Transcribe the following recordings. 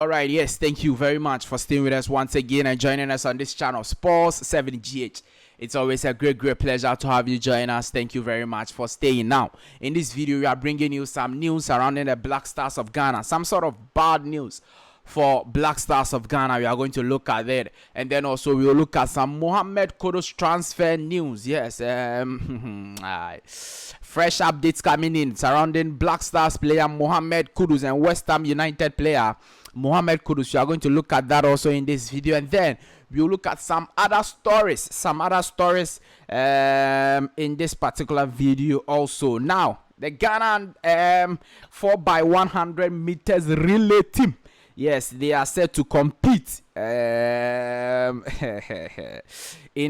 All right, yes, thank you very much for staying with us once again and joining us on this channel, Sports 7GH. It's always a great pleasure to have you join us. Thank you very much for staying. Now, in this video, we are bringing you some news surrounding the Black Stars of Ghana, some sort of bad news for Black Stars of Ghana. We are going to look at it, and then also we will look at some Mohammed Kudus transfer news. Yes, fresh updates coming in surrounding Black Stars player Mohammed Kudus and West Ham United player Mohammed Kudus. We are going to look at that also in this video, and then we'll look at some other stories in this particular video also. Now, the Ghana 4x100 meters relay team, yes, they are set to compete in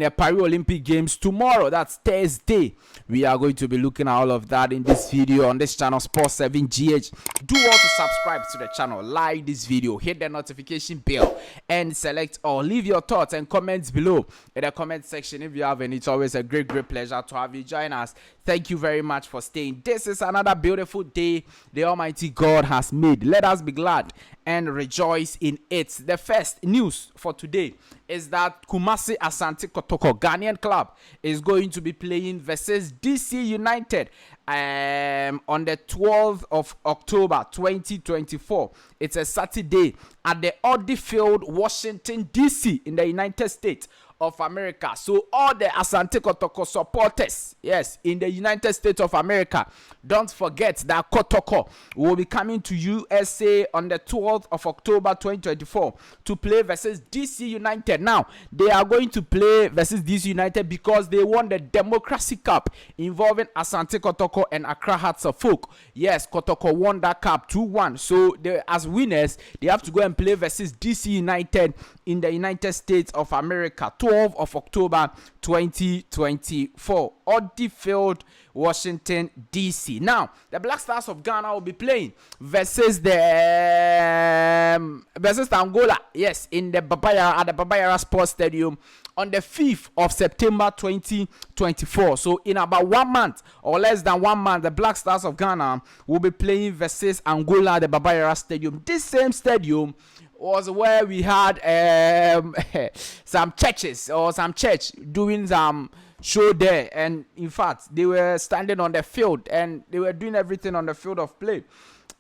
the Paris Olympic Games tomorrow. That's Thursday. We are going to be looking at all of that in this video on this channel, Sports 7GH. Do also subscribe to the channel, like this video, hit the notification bell, and select or leave your thoughts and comments below in the comment section if you have any. It's always a great pleasure to have you join us. Thank you very much for staying. This is another beautiful day the Almighty God has made. Let us be glad and rejoice in it. The first news for today is that Kumasi Asante Kotoko, Ghanaian club, is going to be playing versus DC United on the 12th of October 2024. It's a Saturday at the Audi Field, Washington DC, in the United States of America. So all the Asante Kotoko supporters, yes, in the United States of America, don't forget that Kotoko will be coming to USA on the 12th of October 2024 to play versus DC United. Now, they are going to play versus DC United because they won the Democracy Cup involving Asante Kotoko and Accra Hearts of Oak. Yes, Kotoko won that cup 2-1. So they, as winners, they have to go and play versus DC United in the United States of America, 12th of October 2024, Audi Field, Washington DC. Now, the Black Stars of Ghana will be playing versus Angola, yes, in the at the Baba Yara Sports Stadium on the 5th of September 2024. So in about 1 month or less than 1 month, the Black Stars of Ghana will be playing versus Angola at the Baba Yara Stadium. This same stadium was where we had some churches or some church doing some show there, and in fact they were standing on the field and they were doing everything on the field of play.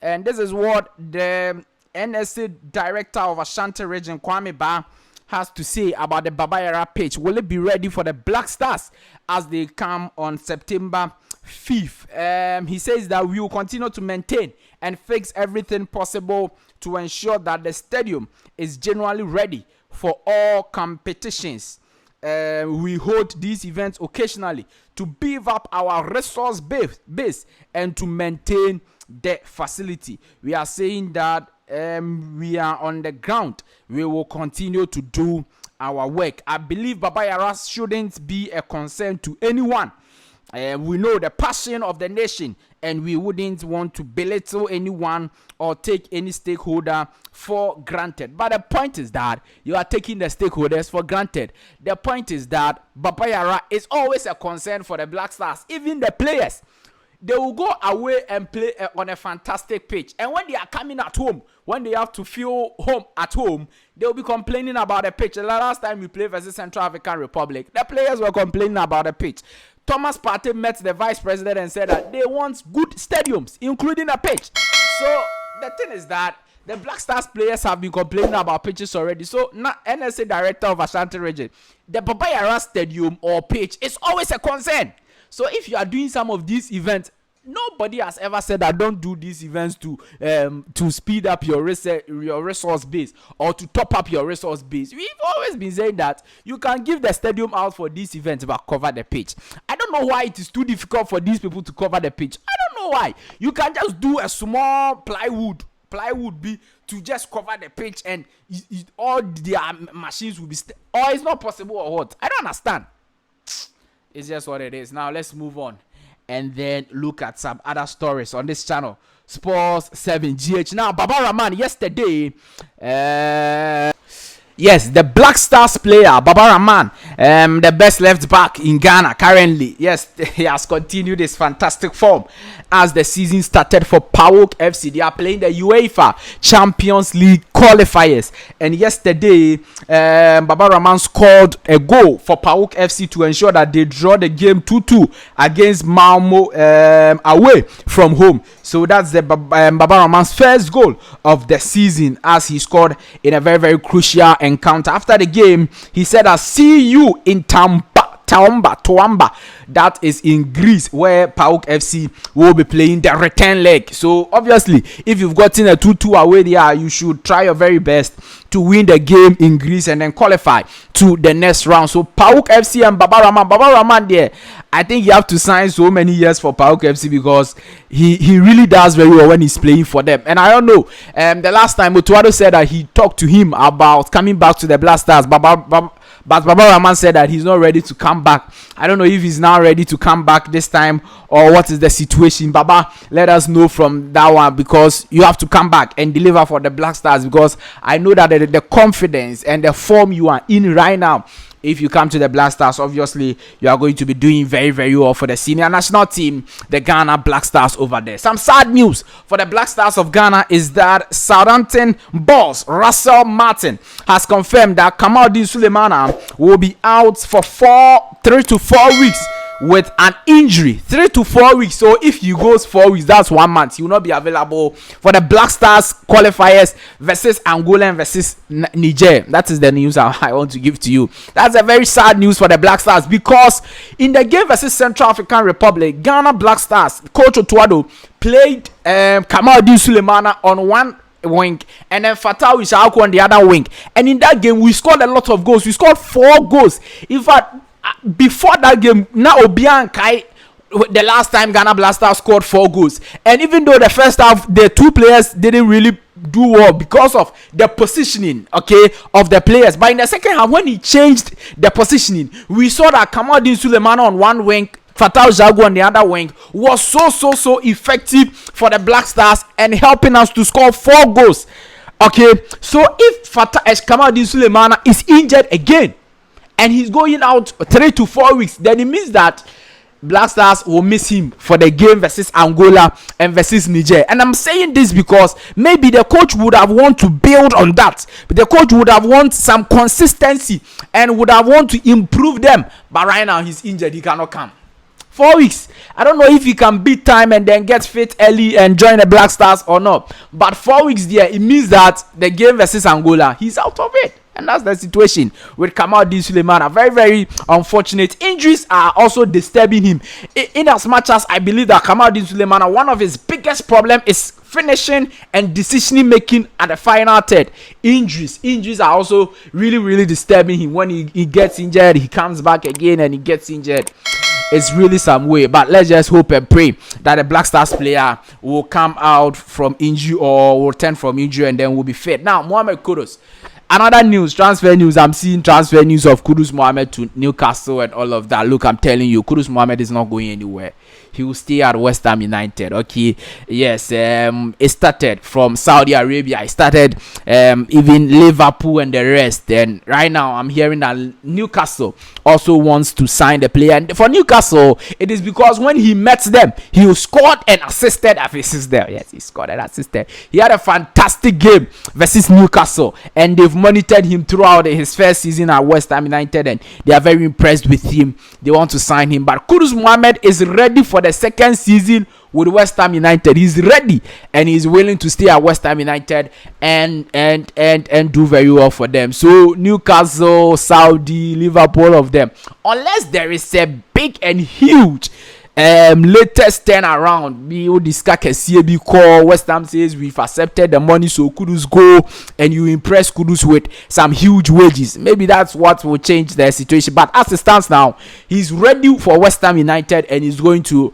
And this is what the NSA director of Ashanti region, Kwame Ba, has to say about the Baba Yara pitch. Will it be ready for the Black Stars as they come on September 5th? He says that we will continue to maintain and fix everything possible to ensure that the stadium is genuinely ready for all competitions. We hold these events occasionally to beef up our resource base and to maintain the facility. We are saying that we are on the ground. We will continue to do our work. I believe Baba Yara shouldn't be a concern to anyone. We know the passion of the nation, and we wouldn't want to belittle anyone or take any stakeholder for granted. But the point is that you are taking the stakeholders for granted. The point is that Baba Yara is always a concern for the Black Stars. Even the players, they will go away and play on a fantastic pitch. And when they are coming at home, when they have to feel home at home, they will be complaining about the pitch. The last time we played versus Central African Republic, the players were complaining about the pitch. Thomas Partey met the vice president and said that they want good stadiums, including a pitch. So the thing is that the Black Stars players have been complaining about pitches already. So now NSA director of Ashanti region, the Baba Yara Stadium or pitch is always a concern. So if you are doing some of these events, nobody has ever said that don't do these events to speed up your resource base or to top up your resource base. We've always been saying that you can give the stadium out for these events but cover the pitch. I don't know why it is too difficult for these people to cover the pitch. I don't know why. You can just do a small plywood be to just cover the pitch, and all their machines will be or it's not possible or what? I don't understand. It's just what it is. Now let's move on and then look at some other stories on this channel, Sports 7GH. Now, Baba Rahman yesterday, yes, the Black Stars player Baba Rahman, the best left back in Ghana currently, yes, he has continued his fantastic form as the season started for PAOK FC. They are playing the UEFA Champions League qualifiers. And yesterday, Baba Rahman scored a goal for PAOK FC to ensure that they draw the game 2-2 against Malmo away from home. So that's the Baba Rahman's first goal of the season, as he scored in a very, very crucial encounter. After the game, he said, "I see you in Toowoomba, that is in Greece, where PAOK FC will be playing the return leg." So obviously, if you've gotten a 2-2 away there, you should try your very best to win the game in Greece and then qualify to the next round. So PAOK FC and Baba Rahman there, I think you have to sign so many years for PAOK FC, because he really does very well when he's playing for them. And I don't know, the last time Otto Addo said that he talked to him about coming back to the Black Stars, but Baba Rahman said that he's not ready to come back. I don't know if he's now ready to come back this time, or what is the situation. Baba, let us know from that one, because you have to come back and deliver for the Black Stars, because I know that the confidence and the form you are in right now, if you come to the Black Stars, obviously you are going to be doing very, very well for the senior national team, the Ghana Black Stars over there. Some sad news for the Black Stars of Ghana is that Southampton boss Russell Martin has confirmed that Sulemana will be out for 3 to 4 weeks with an injury. 3 to 4 weeks. So if he goes 4 weeks, that's 1 month. He will not be available for the Black Stars qualifiers versus Angola and versus Niger. That is the news I want to give to you. That's a very sad news for the Black Stars, because in the game versus Central African Republic, Ghana Black Stars coach Otto Addo played Sulemana on one wing and then Fatal Ishaku on the other wing, and in that game we scored a lot of goals. We scored 4 goals. In fact, before that game, now Obian Kai, the last time Ghana Black Stars scored 4 goals, and even though the first half the 2 players didn't really do well because of the positioning, of the players, but in the second half, when he changed the positioning, we saw that Sulemana on one wing, Fatal Jagu on the other wing, was so effective for the Black Stars and helping us to score 4 goals. So if Sulemana is injured again and he's going out 3 to 4 weeks, then it means that Black Stars will miss him for the game versus Angola and versus Niger. And I'm saying this because maybe the coach would have want to build on that, but the coach would have want some consistency and would have want to improve them. But right now he's injured, he cannot come. 4 weeks. I don't know if he can beat time and then get fit early and join the Black Stars or not. But 4 weeks there, it means that the game versus Angola, he's out of it. And that's the situation with Sulemana. Very, very unfortunate. Injuries are also disturbing him. In as much as I believe that Sulemana, one of his biggest problems is finishing and decision making at the final third. Injuries are also really, really disturbing him. When he gets injured, he comes back again and he gets injured. It's really some way, but let's just hope and pray that the Black Stars player will come out from injury or will return from injury and then will be fit. Now, Mohammed Kudus. Another news, transfer news. I'm seeing transfer news of Kudus Mohammed to Newcastle and all of that. Look, I'm telling you, Kudus Mohammed is not going anywhere. He will stay at West Ham United. Yes, it started from Saudi Arabia. It started even Liverpool and the rest. And right now, I'm hearing that Newcastle also wants to sign the player. And for Newcastle, it is because when he met them, he scored and assisted. Yes, he scored and assisted. He had a fantastic game versus Newcastle, and they've monitored him throughout his first season at West Ham United, and they are very impressed with him. They want to sign him. But Kudus Mohammed is ready for the second season with West Ham United. He's ready and he's willing to stay at West Ham United and do very well for them. So Newcastle, Saudi, Liverpool, all of them, unless there is a big and huge latest turnaround, West Ham says we've accepted the money, so Kudus go, and you impress Kudus with some huge wages. Maybe that's what will change the situation. But as it stands now, he's ready for West Ham United and he's going to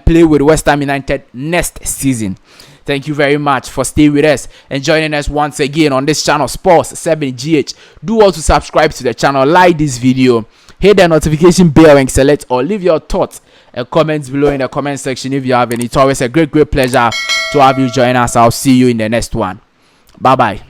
play with West Ham United next season. Thank you very much for staying with us and joining us once again on this channel, Sports 7GH. Do also subscribe to the channel, like this video, hit the notification bell and select, or leave your thoughts and comments below in the comment section if you have any. It's always a great pleasure to have you join us. I'll see you in the next one. Bye bye.